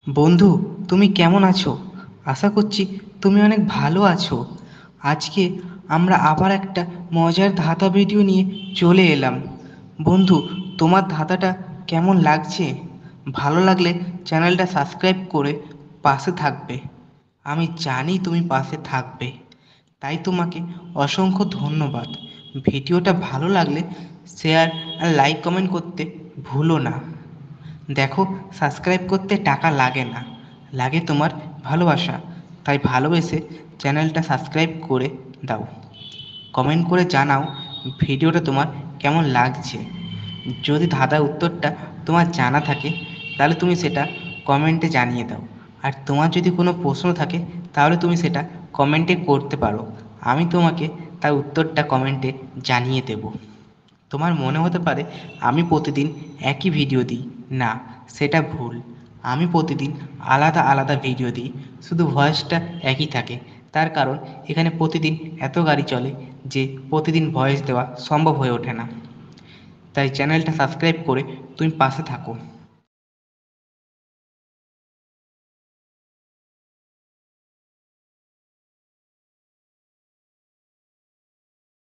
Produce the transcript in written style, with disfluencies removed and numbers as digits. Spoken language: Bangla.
বন্ধু, তুমি কেমন আছো? আশা করছি তুমি অনেক ভালো আছো। আজকে আমরা আবার একটা মজার ধাঁধা ভিডিও নিয়ে চলে এলাম। বন্ধু, তোমার ধাঁধাটা কেমন লাগছে? ভালো লাগলে চ্যানেলটা সাবস্ক্রাইব করে পাশে থাকবে। আমি জানি তুমি পাশে থাকবে, তাই তোমাকে অসংখ্য ধন্যবাদ। ভিডিওটা ভালো লাগলে শেয়ার আর লাইক কমেন্ট করতে ভুলো না। দেখো, সাবস্ক্রাইব করতে টাকা লাগে না, লাগে তোমার ভালোবাসা। তাই ভালোবেসে চ্যানেলটা সাবস্ক্রাইব করে দাও। কমেন্ট করে জানাও ভিডিওটা তোমার কেমন লাগছে। যদি ধাঁধার উত্তরটা তোমার জানা থাকে তাহলে তুমি সেটা কমেন্টে জানিয়ে দাও। আর তোমার যদি কোনো প্রশ্ন থাকে তাহলে তুমি সেটা কমেন্টে করতে পারো। আমি তোমাকে তার উত্তরটা কমেন্টে জানিয়ে দেব। তোমার মনে হতে পারে আমি প্রতিদিন একই ভিডিও দিই। না, সেটা ভুল। আমি প্রতিদিন আলাদা আলাদা ভিডিও দিই, শুধু ভয়েসটা একই থাকে। তার কারণ এখানে প্রতিদিন এত গাড়ি চলে যে প্রতিদিন ভয়েস দেওয়া সম্ভব হয়ে ওঠে না। তাই চ্যানেলটা সাবস্ক্রাইব করে তুমি পাশে থাকো।